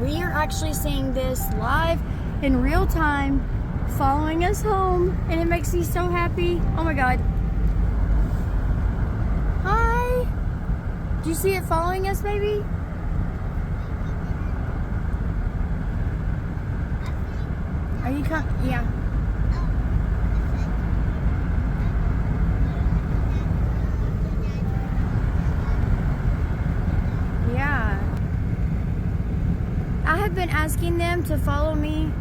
We are actually seeing this live in real time, following us home, and it makes me so happy. Oh my god. Hi! Do you see it following us, baby? Are you coming? Yeah. Yeah. I have been asking them to follow me.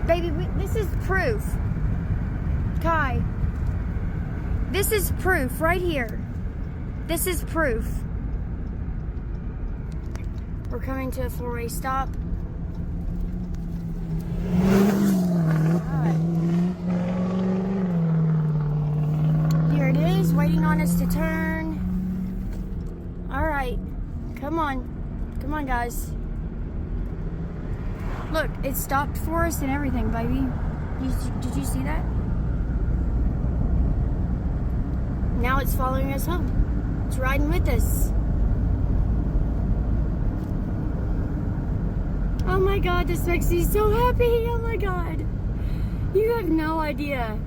Baby, this is proof. Kai. This is proof right here. This is proof. We're coming to a four-way stop. Here it is, waiting on us to turn. All right, come on. Come on, guys. Look, it stopped for us and everything, baby. Did you see that? Now it's following us home. It's riding with us. Oh my god, this makes me so happy. Oh my god. You have no idea.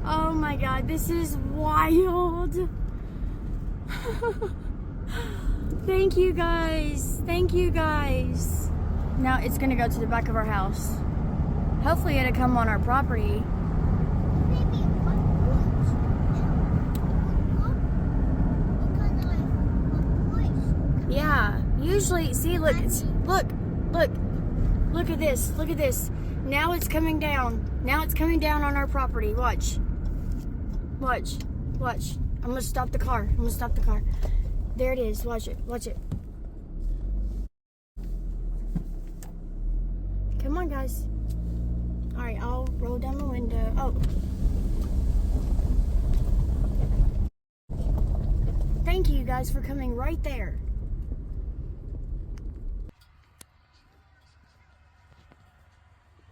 Oh my god, this is wild. Thank you guys. Thank you guys. Now it's gonna go to the back of our house. Hopefully it'll come on our property. Yeah, usually, see, look, look at this, look at this. Now it's coming down. Now it's coming down on our property. Watch. Watch. Watch. I'm gonna stop the car. I'm gonna stop the car. There it is. Watch it. Watch it. Come on, guys. All right, I'll roll down the window. Oh. Thank you guys for coming right there.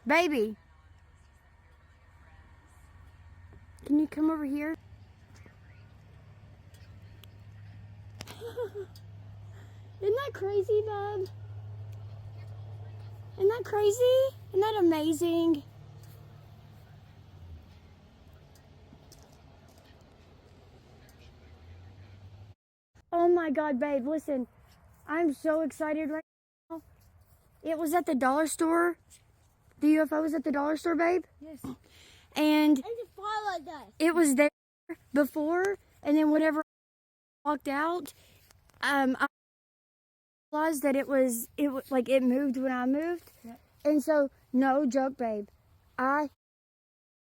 Baby. Can you come over here? Isn't that crazy, bub? Isn't that crazy? Isn't that amazing? Oh my god, babe, listen. I'm so excited right now. It was at the dollar store. The UFO was at the dollar store, babe? Yes. And it followed us. It was there before, and then whenever I walked out, I realized that it was like it moved when I moved. Yep. And so, no joke, babe, I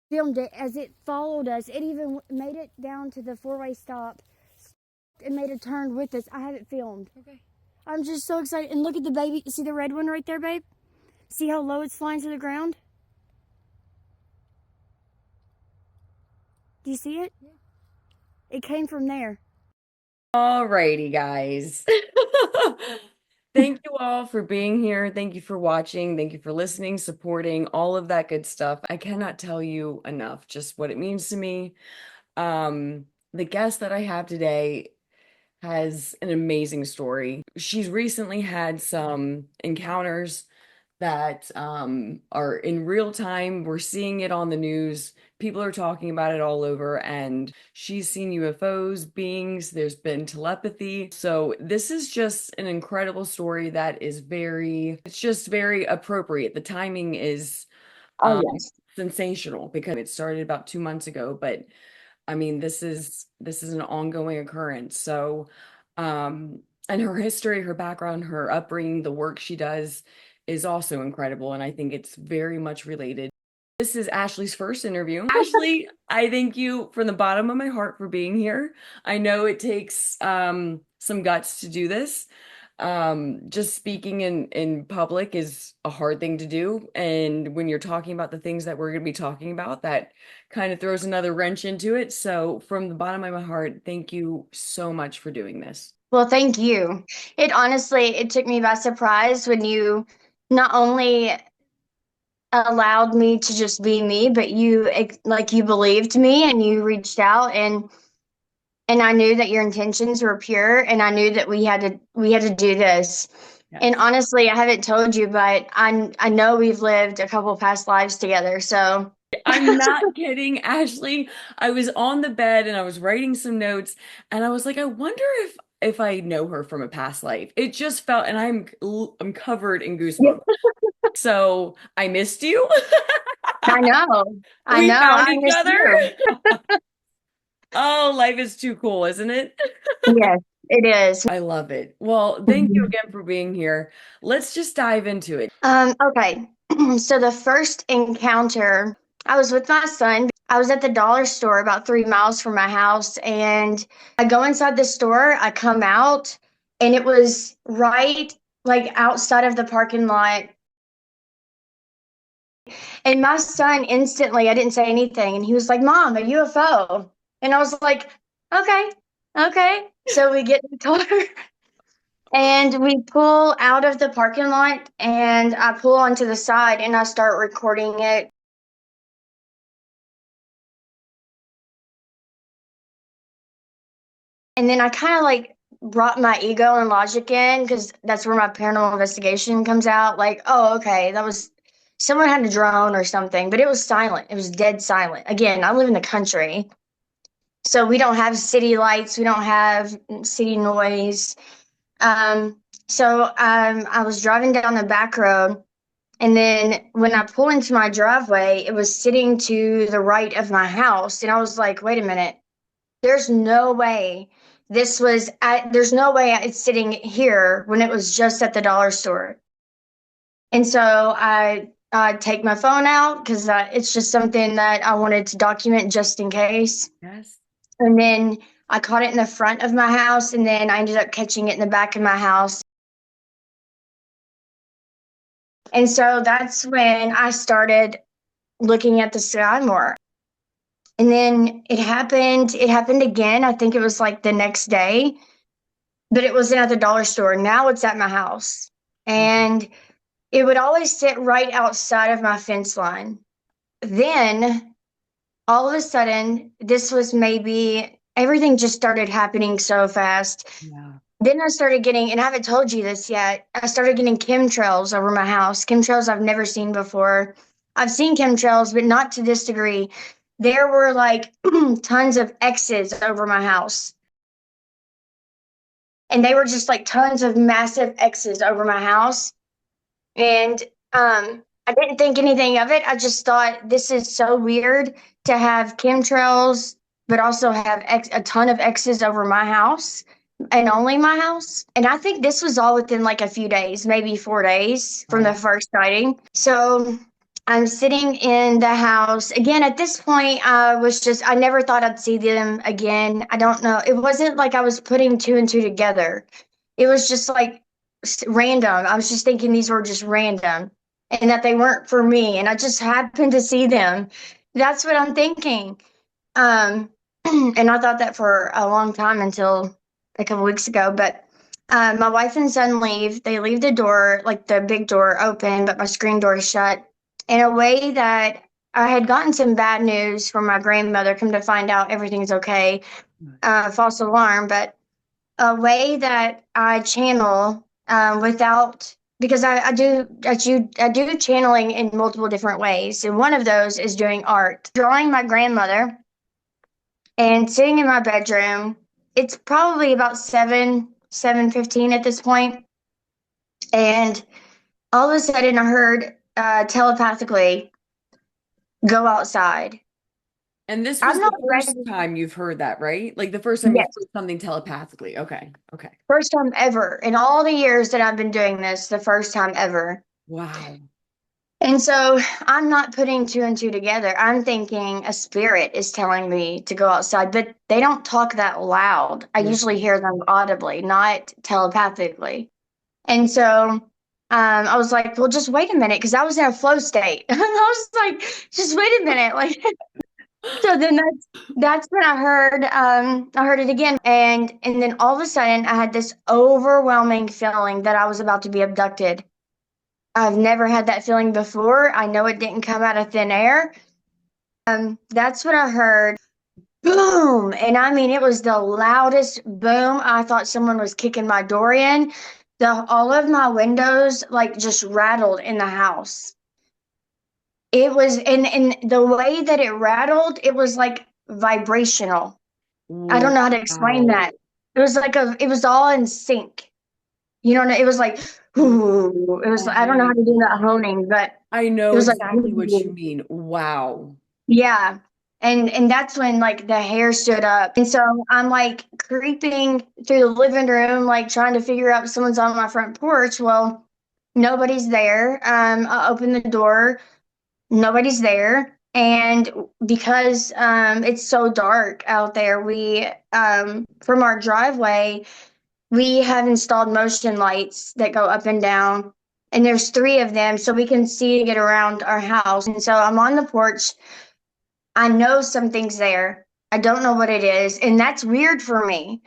filmed it as it followed us. It even made it down to the four-way stop. It made a turn with us. I have it filmed. Okay. I'm just so excited. And look at the baby. See the red one right there, babe? See how low it's flying to the ground? Do you see it? Yeah. It came from there. Alrighty, guys. Thank you all for being here. Thank you for watching. Thank you for listening, supporting, all of that good stuff. I cannot tell you enough just what it means to me. The guest that I have today has an amazing story. She's recently had some encounters that are in real time. We're seeing it on the news. People are talking about it all over, and she's seen UFOs, beings, there's been telepathy. So this is just an incredible story that is it's just very appropriate. The timing is Yes. sensational because it started about 2 months ago, but I mean, this is an ongoing occurrence. So, and her history, her background, her upbringing, the work she does is also incredible, and I think it's very much related. This is Ashley's first interview. Ashley, I thank you from the bottom of my heart for being here. I know it takes some guts to do this. Just speaking in public is a hard thing to do, and when you're talking about the things that we're going to be talking about, that kind of throws another wrench into it. So from the bottom of my heart, thank you so much for doing this. Well, thank you. It took me by surprise when you not only allowed me to just be me, but you believed me and you reached out, and and I knew that your intentions were pure, and I knew that we had to do this. And Yes. honestly, I haven't told you, but I know we've lived a couple past lives together. So I'm not kidding, Ashley. I was on the bed and I was writing some notes and I was like, I wonder if I know her from a past life. It just felt, and I'm covered in goosebumps. So I missed you. I know, I We know, found I each miss other. you. Oh, life is too cool, isn't it? Yes, it is. I love it. Well, thank you Mhm. again for being here. Let's just dive into it. Okay. So the first encounter, I was with my son. I was at the dollar store about 3 miles from my house, and I go inside the store. I come out, and it was right like outside of the parking lot. And my son instantly, I didn't say anything, and he was like, "Mom, a UFO." And I was like, "Okay, okay." So we get in the car. And we pull out of the parking lot, and I pull onto the side and I start recording it. And then I kind of like brought my ego and logic in because that's where my paranormal investigation comes out. Like, oh, okay, that was someone had a drone or something, but it was silent. It was dead silent. Again, I live in the country, so we don't have city lights, we don't have city noise. I was driving down the back road. And then when I pull into my driveway, it was sitting to the right of my house. And I was like, wait a minute, there's no way there's no way it's sitting here when it was just at the dollar store. And so I take my phone out because it's just something that I wanted to document just in case. Yes. And then I caught it in the front of my house, and then I ended up catching it in the back of my house. And so that's when I started looking at the sky more. And then it happened again. I think it was like the next day, but it wasn't at the dollar store. Now it's at my house. And it would always sit right outside of my fence line. Then all of a sudden, this was maybe everything just started happening so fast. Yeah. Then I started getting, and I haven't told you this yet, I started getting chemtrails over my house, chemtrails I've never seen before. I've seen chemtrails, but not to this degree. There were like tons of X's over my house. And they were just like tons of massive X's over my house. And I didn't think anything of it. I just thought this is so weird to have chemtrails, but also have a ton of X's over my house and only my house. And I think this was all within like a few days, maybe 4 days from the Wow. first sighting. So I'm sitting in the house. Again, at this point, I never thought I'd see them again. I don't know. It wasn't like I was putting two and two together. It was just like random. I was just thinking these were just random and that they weren't for me. And I just happened to see them. That's what I'm thinking. Um, and I thought that for a long time until a couple weeks ago. But my wife and son leave. They leave the door, like the big door, open, but my screen door is shut in a way that I had gotten some bad news from my grandmother. Come to find out, everything's okay. False alarm, but a way that I channel without because I do channeling in multiple different ways, and one of those is doing art, drawing my grandmother, and sitting in my bedroom. It's probably about 7:15 at this point, and all of a sudden I heard telepathically, "Go outside." And this I'm was not the first ready. time you've heard that, right? Like the first time you've Yes, heard something telepathically. Okay. Okay. first time ever in all the years that I've been doing this. The first time ever. Wow. And so I'm not putting two and two together. I'm thinking a spirit is telling me to go outside, but they don't talk that loud. I Right. usually hear them audibly, not telepathically. And so I was like, well, just wait a minute, because I was in a flow state. I was like, just wait a minute. Like, so then that's when I heard it again. And then all of a sudden I had this overwhelming feeling that I was about to be abducted. I've never had that feeling before. I know it didn't come out of thin air. That's what I heard. boom. And I mean, it was the loudest boom. I thought someone was kicking my door in. All of my windows like just rattled in the house. It was, and the way that it rattled, it was like vibrational. I don't know how to explain Wow. that. It was like it was all in sync. You know, it was like, ooh, it was, Oh I don't know how my to do that God. honing, but I it know was like, exactly what you mean. Wow. yeah. And that's when like the hair stood up. And so I'm like creeping through the living room, like trying to figure out if someone's on my front porch. Well, nobody's there. I open the door, nobody's there. And because it's so dark out there, we from our driveway, we have installed motion lights that go up and down. And there's three of them, so we can see to get around our house. And so I'm on the porch. I know something's there. I don't know what it is. And that's weird for me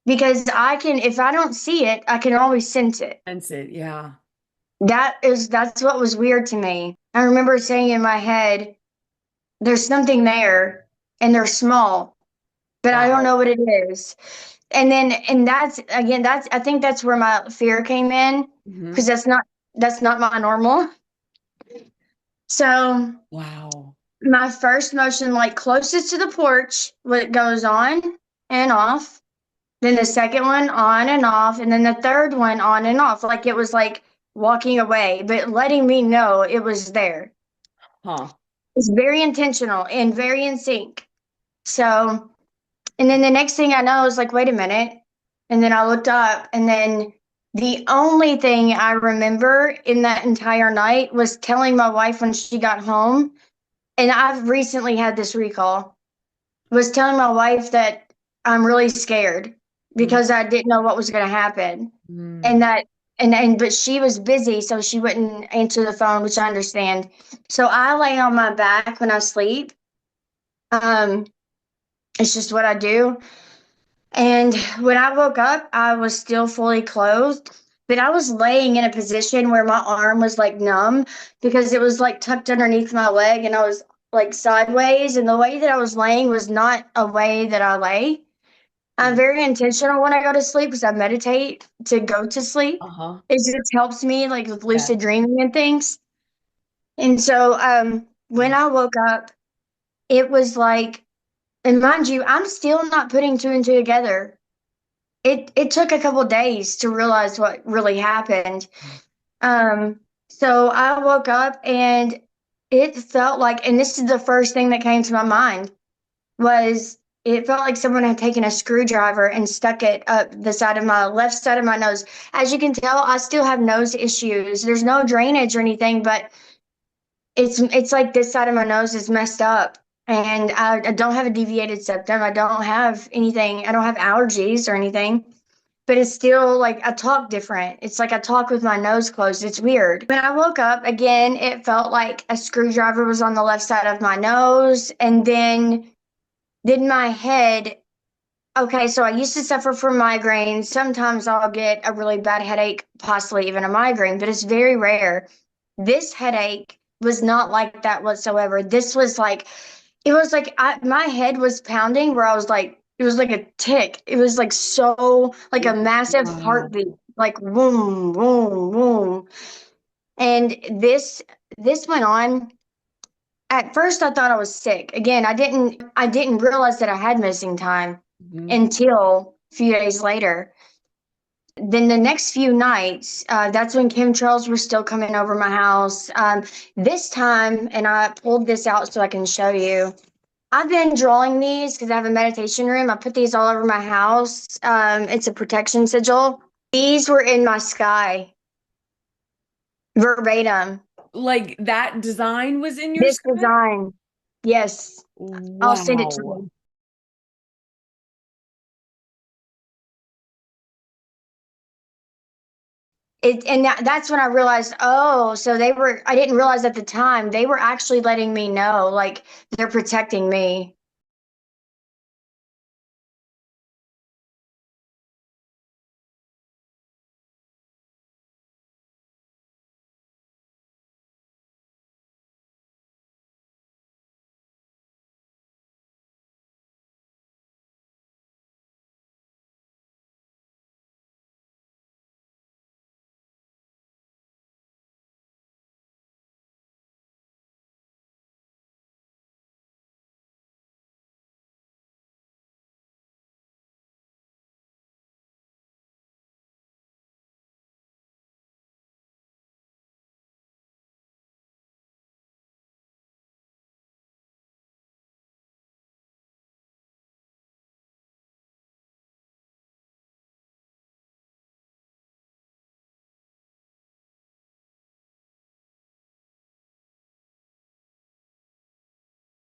because I can, if I don't see it, I can always sense it. Sense it. Yeah. That's what was weird to me. I remember saying in my head, there's something there and they're small, but I don't Wow. know what it is. And that's, again, I think that's where my fear came in because Hmm. that's not my normal. So Wow. my first motion, like closest to the porch, what goes on and off. Then the second one on and off, and then the third one on and off. Like it was like walking away, but letting me know it was there. Huh. It's very intentional and very in sync. So, and then the next thing I know, I was like, wait a minute. And then I looked up, and then the only thing I remember in that entire night was telling my wife when she got home, and I've recently had this recall, was telling my wife that I'm really scared because I didn't know what was going to happen. Mm-hmm. And that, and, but she was busy, so she wouldn't answer the phone, which I understand. So I lay on my back when I sleep. Um, it's just what I do. And when I woke up, I was still fully clothed, but I was laying in a position where my arm was like numb because it was like tucked underneath my leg and I was like sideways. And the way that I was laying was not a way that I lay. I'm very intentional when I go to sleep because I meditate to go to sleep. Uh-huh. It just helps me like with Yeah. lucid dreaming and things. And so when I woke up, it was like, and mind you, I'm still not putting two and two together. It took a couple days to realize what really happened. Um, so I woke up and it felt like, and this is the first thing that came to my mind was it felt like someone had taken a screwdriver and stuck it up the side of my left side of my nose. As you can tell, I still have nose issues. There's no drainage or anything, but it's like this side of my nose is messed up. And I don't have a deviated septum. I don't have anything. I don't have allergies or anything. But it's still like I talk different. It's like I talk with my nose closed. It's weird. When I woke up again, it felt like a screwdriver was on the left side of my nose. And then my head, okay, so I used to suffer from migraines. Sometimes I'll get a really bad headache, possibly even a migraine, but it's very rare. This headache was not like that whatsoever. This was like, it was like my head was pounding where I was like, it was like a tick. It was like so, like a massive Wow. heartbeat, like boom, boom, boom. And this went on. At first I thought I was sick. Again, I didn't realize that I had missing time Mhm. until a few days later. Then the next few nights, that's when chemtrails were still coming over my house. This time, and I pulled this out so I can show you. I've been drawing these because I have a meditation room. I put these all over my house. It's a protection sigil. These were in my sky, verbatim. Like that design was in your This sky? design. Yes, I'll send it to Wow. you. And that's when I realized, oh, so I didn't realize at the time, they were actually letting me know, like, they're protecting me.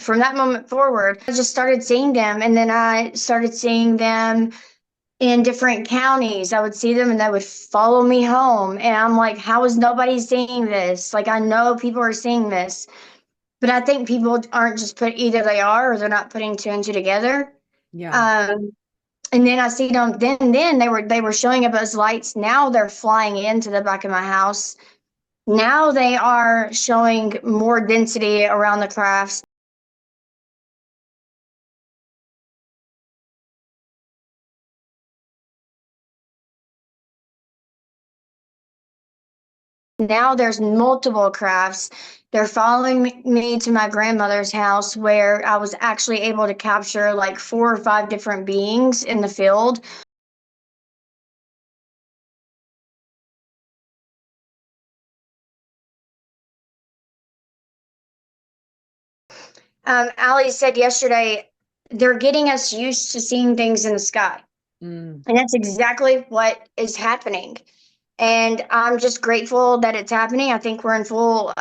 from that moment forward, I just started seeing them. And then I started seeing them in different counties. I would see them and they would follow me home. And I'm like, how is nobody seeing this? Like, I know people are seeing this, but I think people aren't just either they are or they're not putting two and two together. Yeah. Um, and then I see them, then they were showing up as lights. Now they're flying into the back of my house. Now they are showing more density around the crafts. Now there's multiple crafts. They're following me to my grandmother's house where I was actually able to capture like 4 or 5 different beings in the field. Ali said yesterday, they're getting us used to seeing things in the sky. Mm. And that's exactly what is happening. And I'm just grateful that it's happening. I think we're in full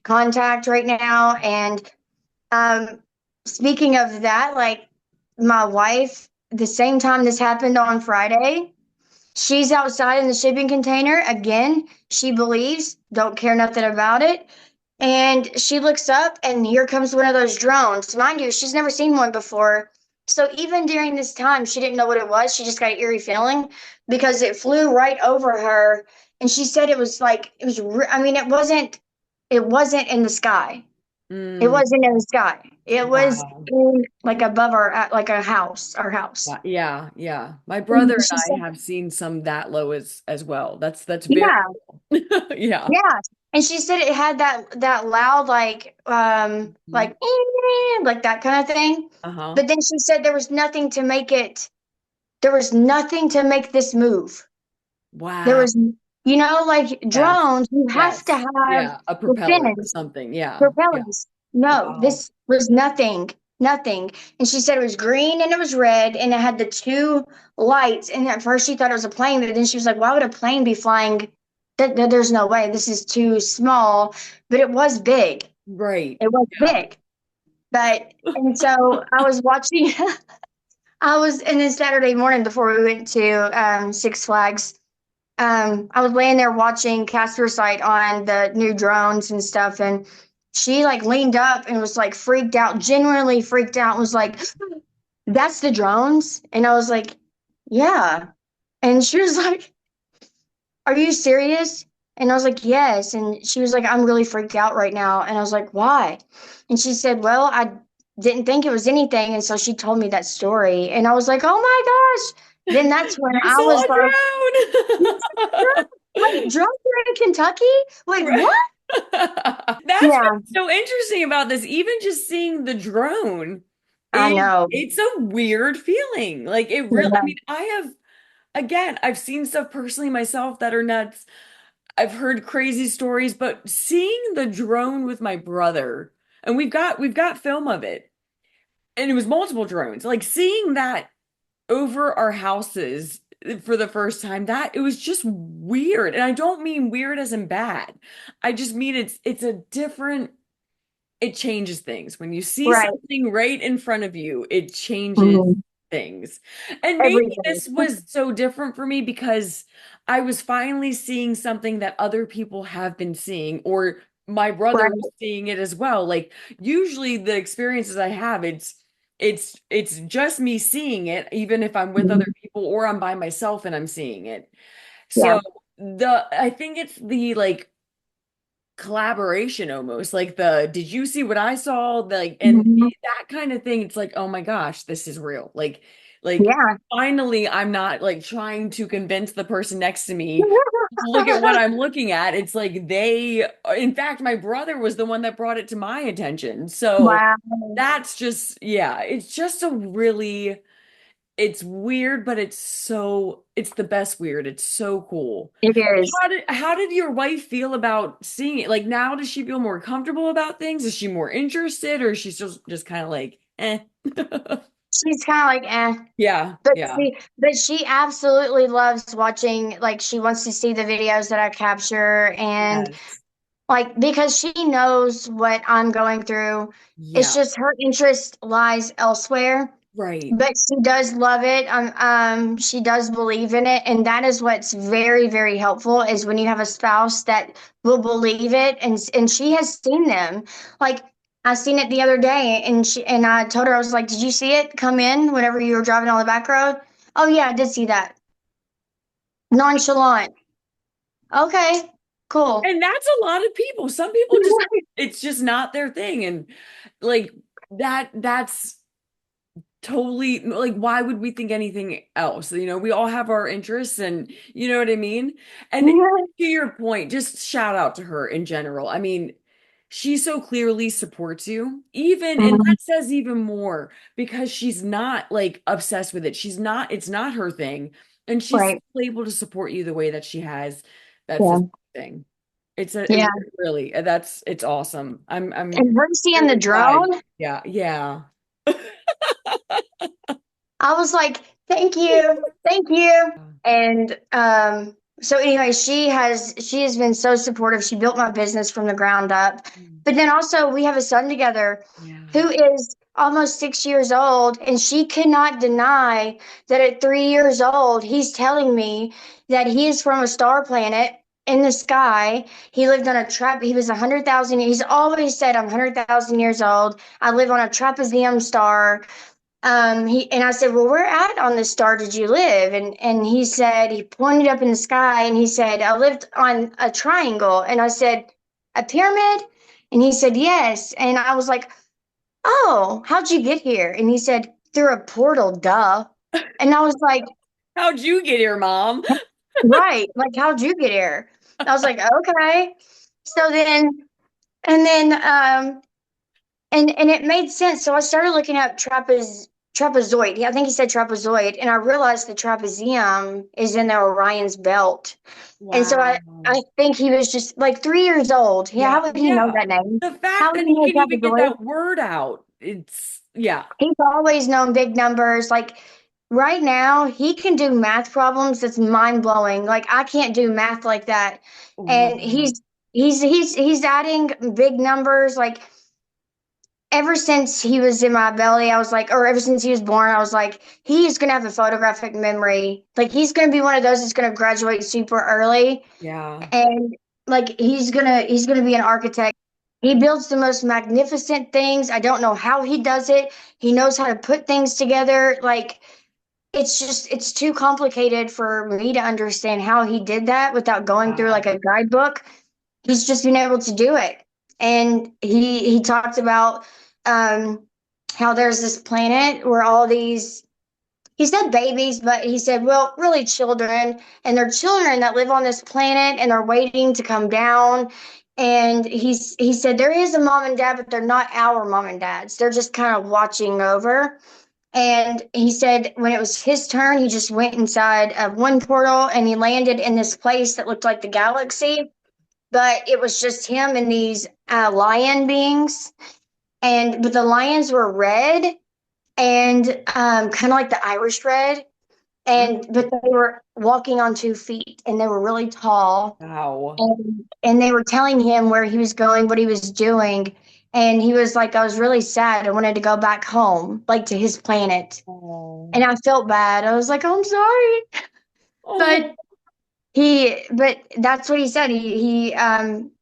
contact right now. And um, speaking of that, like my wife, the same time this happened on Friday, she's outside in the shipping container. Again, she believes, don't care nothing about it. And she looks up, and here comes one of those drones. Mind you, she's never seen one before. So even during this time, she didn't know what it was. She just got an eerie feeling because it flew right over her. And she said it was like, I mean, it wasn't in the sky. It Mm. wasn't in the sky. It was Wow. in like above like a house, our house. Yeah, yeah. My And brother and she said, I have seen some that low as well. That's very yeah, cool. Yeah. yeah. And she said it had that loud Mhm. like that kind of thing. Uh-huh. But then she said there was nothing to make this move. There Wow. was, like Yes. drones, you have to Yes. have Yeah. A the propeller or fins. something. Yeah. Yeah. Propellers. No, Wow. this was nothing, nothing. And she said it was green and it was red and it had the two lights. And at first she thought it was a plane, but then she was like, why would a plane be flying? There's no way. This is too small. But it was big. Right. It was Yeah. big. And so I was watching, and then Saturday morning before we went to Six Flags, I was laying there watching Casper Sight on the new drones and stuff, and she like leaned up and was like freaked out, genuinely freaked out, and was like, "That's the drones," and I was like, "Yeah," and she was like, "Are you serious?" And I was like, "Yes," and she was like, "I'm really freaked out right now," and I was like, "Why?" And she said, "Well, I didn't think it was anything," and so she told me that story, and I was like, "Oh my gosh!" Then that's when You I saw was a like, drone. Wait, drunk here in Kentucky? Wait, Right. what? That's Yeah, what's so interesting about this. Even just seeing the drone I know. it's a weird feeling. Like it really, I Yeah. mean, I have again, I've seen stuff personally myself that are nuts. I've heard crazy stories, but seeing the drone with my brother, and we've got film of it, and it was multiple drones. Like seeing that over our houses for the first time, that it was just weird. And I don't mean weird as in bad. I just mean it's a different, it changes things. When you see Right. something right in front of you, it changes Mhm. things. And maybe Everything. this was so different for me because I was finally seeing something that other people have been seeing, or my brother Right. was seeing it as well. Like usually the experiences I have, it's just me seeing it, even if I'm with other Mhm. people or I'm by myself and I'm seeing it. Yeah. So I think it's the like collaboration almost like the did you see what I saw like and Mhm. that kind of thing. It's like, oh my gosh, this is real. Like Yeah. finally I'm not like trying to convince the person next to me to look at what I'm looking at. It's like they, in fact, my brother was the one that brought it to my attention. So Wow. that's just, yeah, it's just a really, it's weird, but it's the best weird. It's so cool. It is. How did your wife feel about seeing it? Like now, does she feel more comfortable about things? Is she more interested, or is she still just kind of like, eh? She's kind of like, eh. Yeah, But yeah, she absolutely loves watching, like she wants to see the videos that I capture and yes. Like, because she knows what I'm going through. It's Yeah, just her interest lies elsewhere. right. But she does love it. She does believe in it, and that is what's very, very helpful is when you have a spouse that will believe it, and she has seen them. Like I seen it the other day, and I told her I was like, "Did you see it come in whenever you were driving on the back road?" Oh yeah, I did see that. Nonchalant. Okay, cool. And that's a lot of people. Some people just, it's just not their thing. And like that's totally like, why would we think anything else? You know, we all have our interests, and you know what I mean? And to your point, just shout out to her in general. I mean, she so clearly supports you, even, and that Mhm. says even more because she's not like obsessed with it. She's not, it's not her thing. And she's Right. still able to support you the way that she has. That's Yeah. the thing. Yeah. It really, it's awesome. I'm And her seeing the very glad. drone. Yeah, yeah. I was like, thank you, thank you. And so anyway, she has been so supportive. She built my business from the ground up. But then also we have a son together Yeah. who is almost 6 years old, and she cannot deny that at 3 years old, he's telling me that he is from a star planet in the sky. He lived on a trap. He was 100,000. He's always said, I'm 100,000 years old. I live on a trapezium star. He and I said, "Well, where at on this star did you live?" And he said he pointed up in the sky and he said, "I lived on a triangle." And I said, "A pyramid?" And he said, "Yes." And I was like, "Oh, how'd you get here?" And he said, "Through a portal, duh." And I was like, How'd you get here, Mom? "Right, like how'd you get here?" I was like, "Okay." So then, and then, and it made sense. So I started looking up trapezoid. Yeah, I think he said trapezoid, and I realized the trapezium is in the Orion's belt. And so I Wow. think he was just like 3 years old. Yeah, Yeah, how would he know yeah. that name? The How fact would that he he know can even get trapezoid? that word out, it's yeah. He's always known big numbers. Like right now, he can do math problems that's mind blowing. Like I can't do math like that, and Wow. he's adding big numbers like ever since he was in my belly, I was like, or ever since he was born, I was like, he's gonna have a photographic memory. Like he's gonna be one of those that's gonna graduate super early, Yeah. and like he's gonna be an architect. He builds the most magnificent things. I don't know how he does it. He knows how to put things together. Like it's too complicated for me to understand how he did that without going through like Wow. a guidebook. He's just been able to do it. And he talked about um how there's this planet where all these he said babies, but he said, well, really children, and they're children that live on this planet and are waiting to come down. And he said there is a mom and dad, but they're not our mom and dads. They're just kind of watching over. And he said when it was his turn, he just went inside of one portal and he landed in this place that looked like the galaxy, but it was just him and these lion beings. And but the lions were red and kind of like the Irish red, and Mm. but they were walking on 2 feet and they were really tall, Wow. and they were telling him where he was going, what he was doing, and he was like, I was really sad. I wanted to go back home, like to his planet. Oh. And I felt bad. I was like, oh, I'm sorry. Oh. But that's what he said.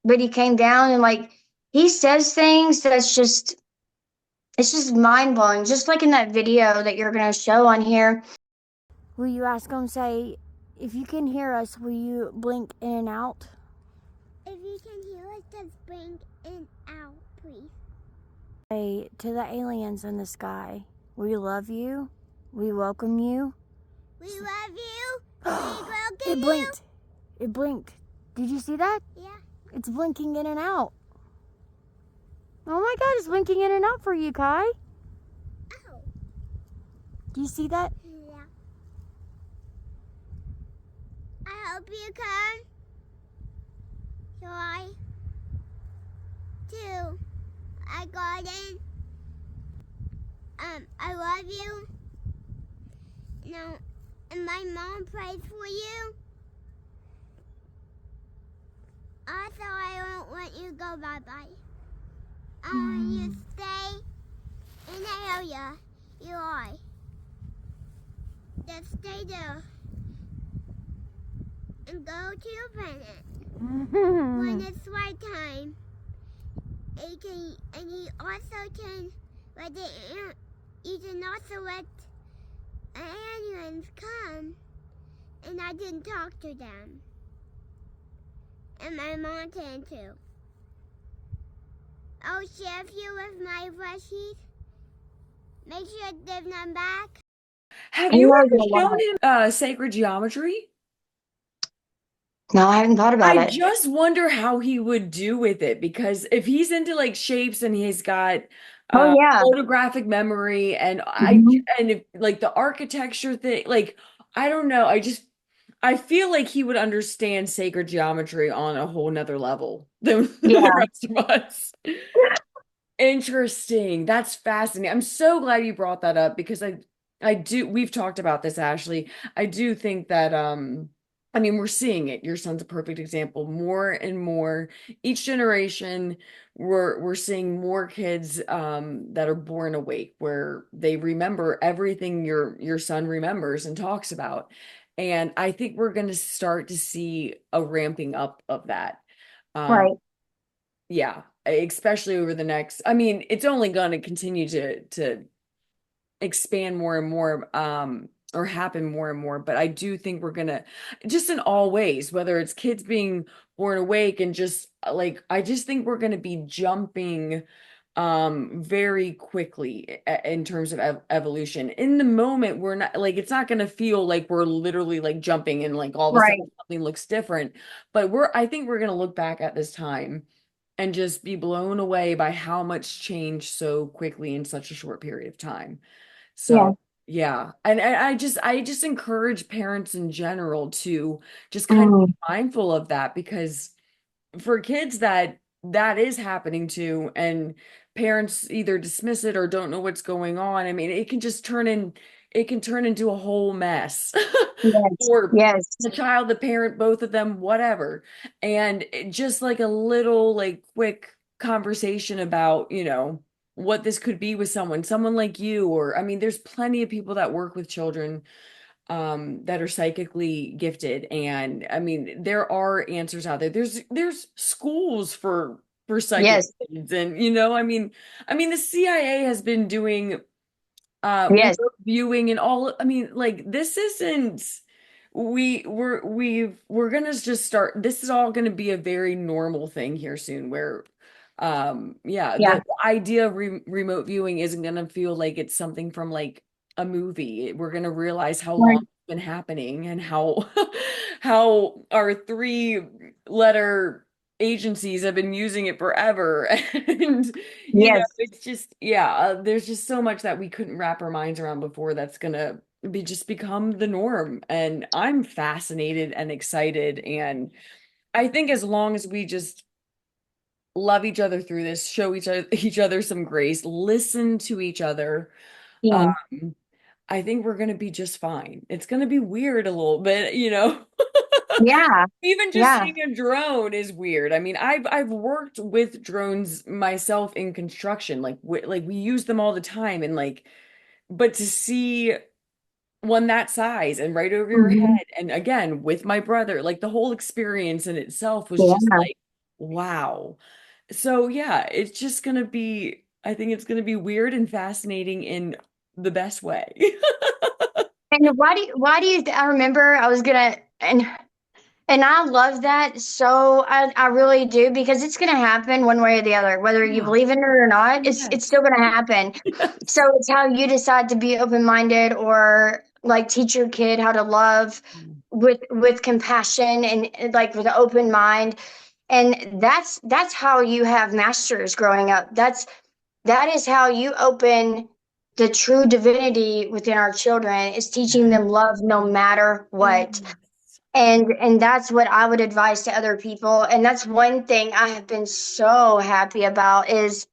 But he came down and like, he says things that's just, it's just mind blowing. Just like in that video that you're going to show on here. Will you ask him, say, if you can hear us, will you blink in and out? If you can hear us, just bring it out, please. Say to the aliens in the sky, we love you. We welcome you. We love you. We welcome It blinked. It blinked. Did you see that? you. Yeah. It's blinking in and out. Oh my God, it's blinking in and out for you, Kai. Oh. Do you see that? Yeah. I hope you can. Try to. I got it. I love you. No, and my mom prays for you. Also, I don't want you to go bye-bye. I want you to stay in the area you are. Just stay there and go to your planet. When it's right time, and you also can let you can also let aliens come, and I can talk to them. And my mom can too. I'll share you with my freshies. Make sure to give them back. Have I you love ever it a shown lot. him sacred geometry? No, I haven't thought about I it. just wonder how he would do with it because if he's into like shapes and he's got Oh yeah. photographic memory and Mhm. and if, like the architecture thing, like I don't know, I feel like he would understand sacred geometry on a whole nother level than the Yeah. rest of us. Interesting. That's fascinating. I'm so glad you brought that up because I do we've talked about this, Ashley. I do think that I mean we're seeing it. Your son's a perfect example. More and more each generation we're seeing more kids that are born awake where they remember everything your son remembers and talks about. And I think we're going to start to see a ramping up of that. Um Right. yeah, especially over the next, I mean, it's only going to continue to expand more and more or happen more and more, but I do think we're going to just in all ways, whether it's kids being born awake and just like I just think we're going to be jumping very quickly in terms of evolution. In the moment, we're not like it's not going to feel like we're literally like jumping and like all of a Right. sudden something looks different, but I think we're going to look back at this time and just be blown away by how much changed so quickly in such a short period of time. Yeah. So, yeah. And I just encourage parents in general to just kind of be Mm. mindful of that because for kids that is happening to and parents either dismiss it or don't know what's going on. I mean, it can turn into a whole mess Yes. or Yes. the child, the parent, both of them, whatever. And just like a little like quick conversation about, what this could be with someone like you, or I mean, there's plenty of people that work with children that are psychically gifted. And I mean, there are answers out there. There's schools for psychic Yes. kids. And I mean, the CIA has been doing Yes. remote viewing and all. I mean, like this isn't we're gonna just start. This is all gonna be a very normal thing here soon where yeah, Yeah. the idea of remote viewing isn't gonna feel like it's something from like a movie. We're gonna realize how long Right. it's been happening and how how our three-letter agencies have been using it forever. And Yes. it's just, yeah, there's just so much that we couldn't wrap our minds around before that's gonna be just become the norm. And I'm fascinated and excited. And I think as long as we just love each other through this, show each other some grace, listen to each other, Yeah. um, I think we're gonna be just fine. It's gonna be weird a little bit. Yeah. Even just Yeah. seeing a drone is weird. I mean, I've worked with drones myself in construction. Like we use them all the time and like but to see one that size and right over your Hmm. head and again with my brother, like the whole experience in itself was just Yeah. like wow. So yeah, it's just gonna be I think it's gonna be weird and fascinating in the best way. And I remember I was gonna, and I love that. So I really do because it's going to happen one way or the other, whether you Yeah. believe in it or not, it's Yes. still going to happen. So Yes. it's how you decide to be open-minded or like teach your kid how to love with compassion and like with an open mind. And that's how you have masters growing up. That is how you open the true divinity within our children is teaching them love no matter what. Yes. And that's what I would advise to other people. And that's one thing I have been so happy about is,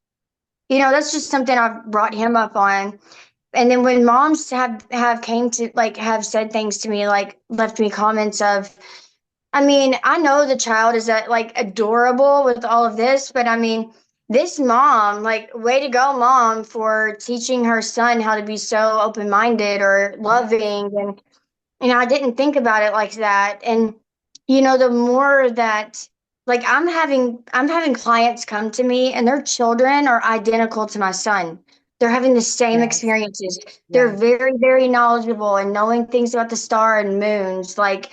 that's just something I've brought him up on. And then when moms have came to like have said things to me, like left me comments of, I mean, I know the child is like adorable with all of this, but I mean, this mom, like, way to go, mom, for teaching her son how to be so open-minded or Yeah. loving. And I didn't think about it like that. And the more that, like, I'm having clients come to me and their children are identical to my son. They're having the same Yes. experiences. They're Yes. very, very knowledgeable and knowing things about the star and moons. Like,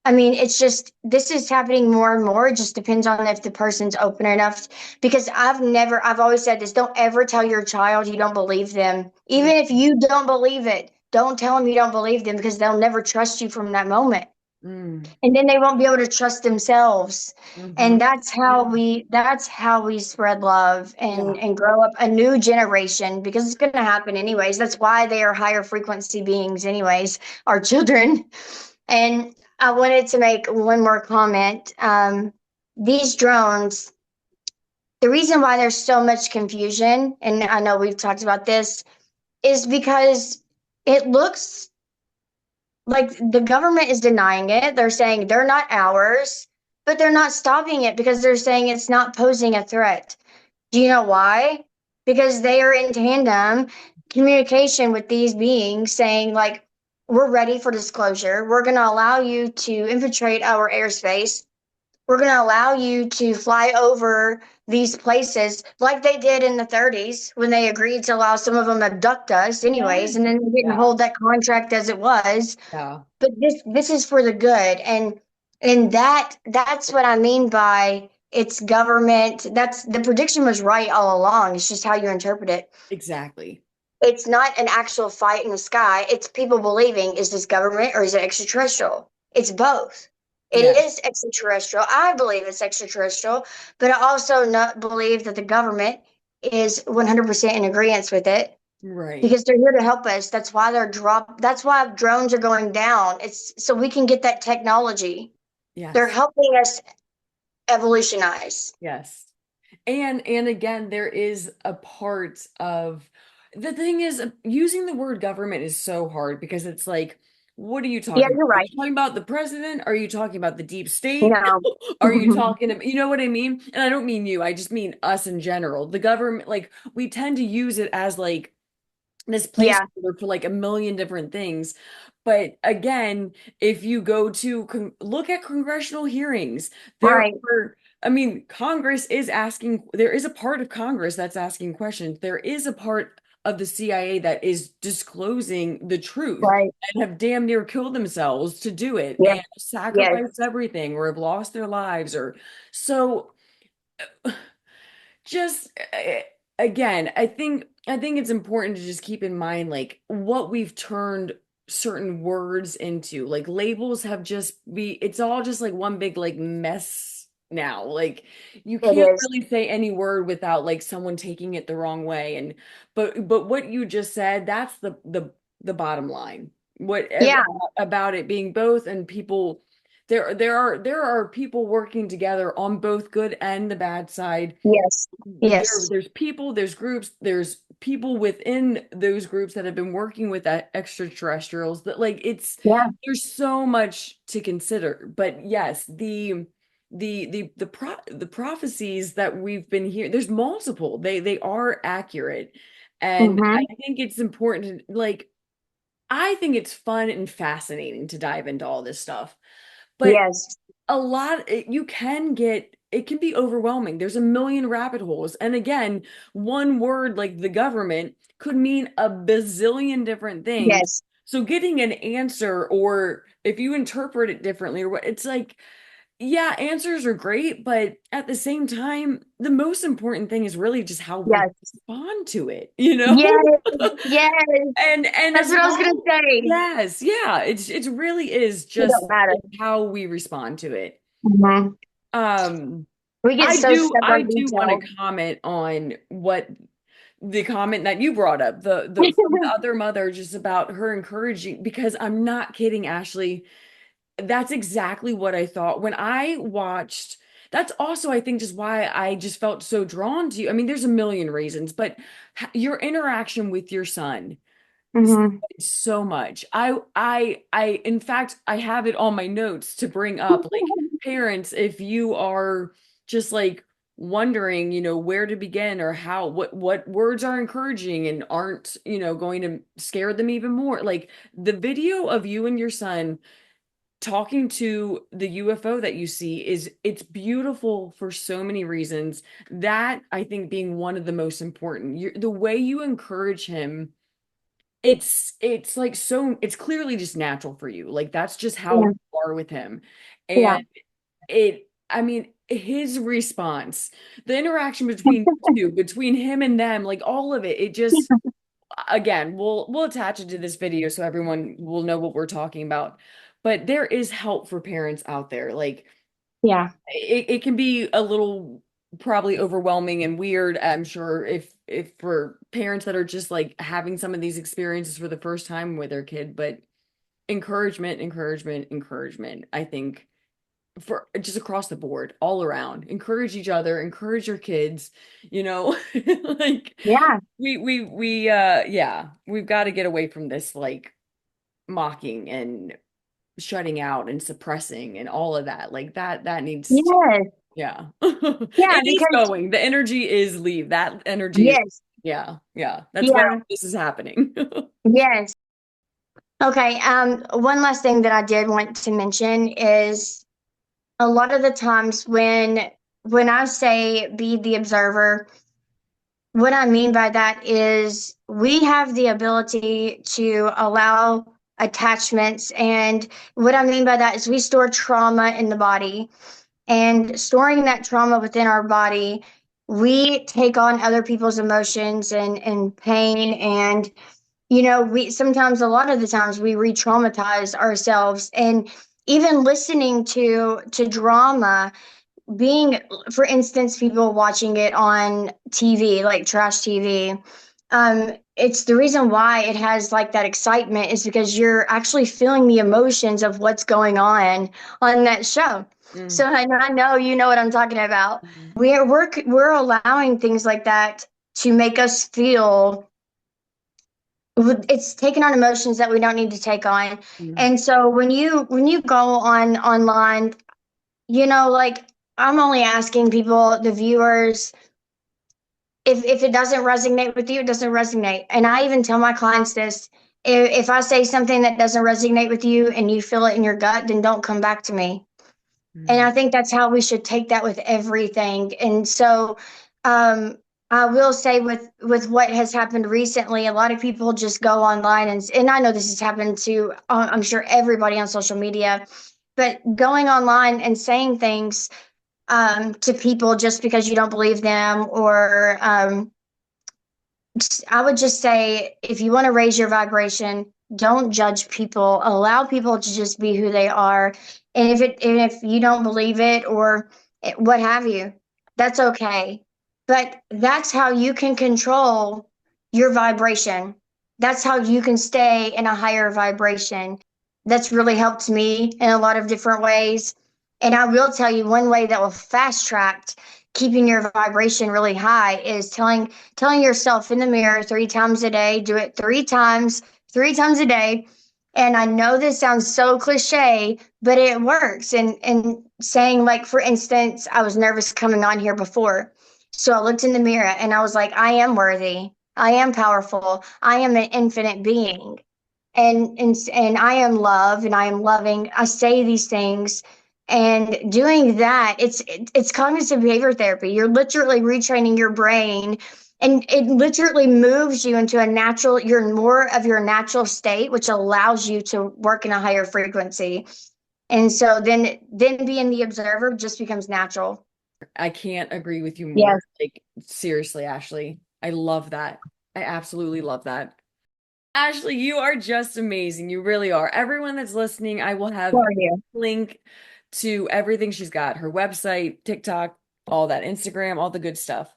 I mean, it's just this is happening more and more. It just depends on if the person's open enough. Because I've always said this: don't ever tell your child you don't believe them. Even if you don't believe it, don't tell them you don't believe them because they'll never trust you from that moment. Mm. And then they won't be able to trust themselves. Hmm. And that's how we spread love and Yeah. grow up a new generation, because it's going to happen anyways. That's why they are higher frequency beings anyways, our children. And I wanted to make one more comment. These drones, the reason why there's so much confusion, and I know we've talked about this, is because it looks like the government is denying it. They're saying they're not ours, but they're not stopping it because they're saying it's not posing a threat. Do you know why? Because they are in tandem communication with these beings saying, like, we're ready for disclosure. We're going to allow you to infiltrate our airspace. We're going to allow you to fly over these places like they did in the 30s when they agreed to allow some of them abduct us anyways, Yes. and then they didn't Yeah. hold that contract as it was. Yeah. But this is for the good. And that's what I mean by it's government. That's the prediction was right all along. It's just how you interpret it. Exactly. It's not an actual fight in the sky. It's people believing, is this government or is it extraterrestrial? It's both. It Yeah. is extraterrestrial. I believe it's extraterrestrial, but I also not believe that the government is 100% in agreement with it, Right. because they're here to help us. That's why drones are going down. It's so we can get that technology. They're Yes. helping us evolutionize. Yes. And again, there is a part of the thing is using the word government is so hard because it's like, what are you Yeah, talking about? you're Are right. you talking about the president? Are you talking about the deep state? No. Are you talking about, you know what I mean? And I don't mean you, I just mean us in general. The government, like, we tend to use it as like this Yeah. placeholder for like a million different things. But again, if you go to look at congressional hearings, there Right. are, I mean, Congress is asking, there is a part of Congress that's asking questions. There is a part of the CIA that is disclosing the truth Right. and have damn near killed themselves to do it Yes. and Yes. sacrificed everything or have lost their lives or so just again, I think it's important to just keep in mind like what we've turned certain words into. Like labels have just be it's all just like one big like mess now. Like you It can't is. really say any word without like someone taking it the wrong way. And but what you just said, that's the bottom line. What Yeah. about it being both and people there are people working together on both good and the bad side. Yes. Yes. There's people, there's groups, there's people within those groups that have been working with that extraterrestrials that like it's Yeah. there's so much to consider. But yes, the prophecies that we've been hearing, there's multiple. They are accurate. And I Mm-hmm. think it's important to like I think it's fun and fascinating to dive into all this stuff. But Yes. you can get it can be overwhelming. There's a million rabbit holes. And again, one word like the government could mean a bazillion different things. Yes. So getting an answer or if you interpret it differently or what it's like, yeah, answers are great, but at the same time, the most important thing is really just how we Yes. respond to it, you know? Yes. Yes. And That's as what I was gonna long say. yes, yeah, it really is It just don't matter. how we respond to it. Mm-hmm. Um, We get so stuck I on do want to detail. comment on what the comment that you brought up, the from the other mother, just about her encouraging, because I'm not kidding, Ashley. That's exactly what I thought when I watched. That's also, I think, just why I just felt so drawn to you. I mean, there's a million reasons, but your interaction with your son Mm-hmm. so much. In fact, I have it on my notes to bring up, like, parents, if you are just like wondering, where to begin or how, what words are encouraging and aren't, going to scare them even more. Like the video of you and your son talking to the UFO that you see it's beautiful for so many reasons. That I think being one of the most important. The way you encourage him, it's like so it's clearly just natural for you. Like that's just how Yeah. you are with him. Yeah. And I mean, his response, the interaction between you two, between him and them, like all of it, it just again, we'll attach it to this video so everyone will know what we're talking about. But there is help for parents out there. Like Yeah. it can be a little probably overwhelming and weird, I'm sure, if for parents that are just like having some of these experiences for the first time with their kid, but encouragement, encouragement, encouragement. I think for just across the board, all around, encourage each other, encourage your kids, like Yeah. yeah, we've got to get away from this like mocking and shutting out and suppressing and all of that. Like that needs to, Yes. yeah. Yeah. It is Because going. The energy is leave. That energy is, yes. yeah, yeah. That's why Yeah. all this is happening. Yes. Okay. One last thing that I did want to mention is a lot of the times when I say be the observer, what I mean by that is we have the ability to allow attachments. And what I mean by that is we store trauma in the body. And storing that trauma within our body, we take on other people's emotions and pain. And, we sometimes, a lot of the times, we re traumatize ourselves. And even listening to drama, being, for instance, people watching it on TV, like trash TV, it's the reason why it has like that excitement is because you're actually feeling the emotions of what's going on that show. Mm. So I know you know what I'm talking about. We're allowing things like that to make us feel it's taking on emotions that we don't need to take on. Mm. And so when you go on online, like I'm only asking people, the viewers, if it doesn't resonate with you, it doesn't resonate. And I even tell my clients this: if I say something that doesn't resonate with you and you feel it in your gut, then don't come back to me. And Mm. I think that's how we should take that with everything. And so, um, I will say with what has happened recently, a lot of people just go online and I know this has happened to I'm sure everybody on social media, but going online and saying things to people just because you don't believe them or I would just say if you want to raise your vibration, don't judge people. Allow people to just be who they are. And if you don't believe it or what have you, that's okay. But that's how you can control your vibration. That's how you can stay in a higher vibration. That's really helped me in a lot of different ways. And I will tell you one way that will fast track keeping your vibration really high is telling yourself in the mirror 3 times a day. Do it 3 times a day. And I know this sounds so cliche, but it works. And saying, like, for instance, I was nervous coming on here before. So I looked in the mirror and I was like, I am worthy. I am powerful. I am an infinite being. And I am love and I am loving. I say these things and doing that, it's cognitive behavior therapy. You're literally retraining your brain and it literally moves you into you're more of your natural state, which allows you to work in a higher frequency. And so then being the observer just becomes natural. I can't agree with you more. Yes, Like, seriously, Ashley, I love that. I absolutely love that. Ashley, you are just amazing. You really are. Everyone that's listening, I will have for a you. link to everything she's got, her website, TikTok, all that, Instagram, all the good stuff.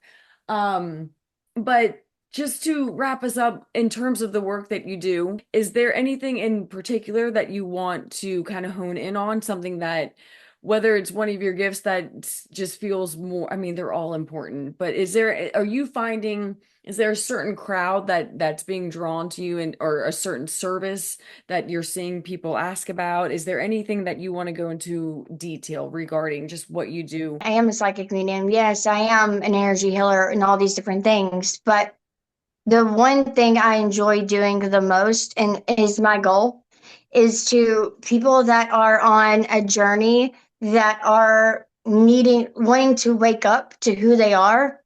Um, but just to wrap us up in terms of the work that you do, is there anything in particular that you want to kind of hone in on, something that whether it's one of your gifts that just feels more, I mean, they're all important, but are you finding, is there a certain crowd that's being drawn to you, and or a certain service that you're seeing people ask about? Is there anything that you want to go into detail regarding just what you do? I am a psychic medium. Yes, I am an energy healer and all these different things. But the one thing I enjoy doing the most and is my goal is to people that are on a journey that are wanting to wake up to who they are.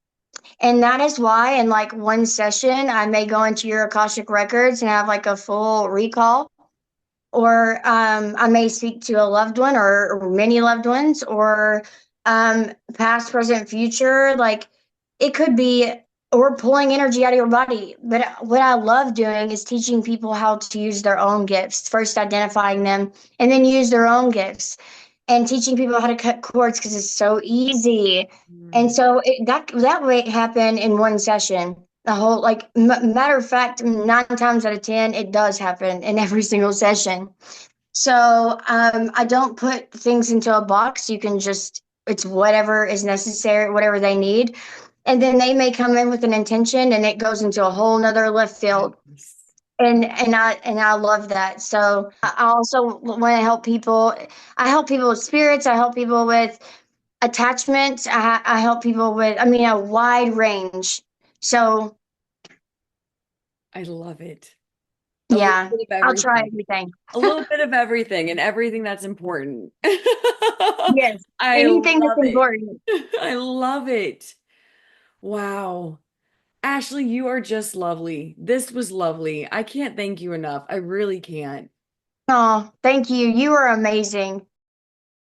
And that is why in like one session, I may go into your Akashic records and have like a full recall, or I may speak to a loved one or many loved ones, or past, present, future. Like it could be, or pulling energy out of your body. But what I love doing is teaching people how to use their own gifts, first identifying them, and then use their own gifts, and teaching people how to cut cords because it's so easy. And Mm, so that way it happened in one session. The whole, like, matter of fact, 9 times out of 10, it does happen in every single session. So I don't put things into a box. You can just, it's whatever is necessary, whatever they need. And then they may come in with an intention and it goes into a whole nother left field. yes. And I love that. So I also want to help people. I help people with spirits. I help people with attachment. I help people with, I mean, a wide range. So I love it. A little yeah, bit of I'll try everything. everything. A little bit of everything and everything that's important. Yes, I anything that's love it. important. I love it. Wow. Ashley, you are just lovely. This was lovely. I can't thank you enough. I really can't. Oh, thank you. You are amazing.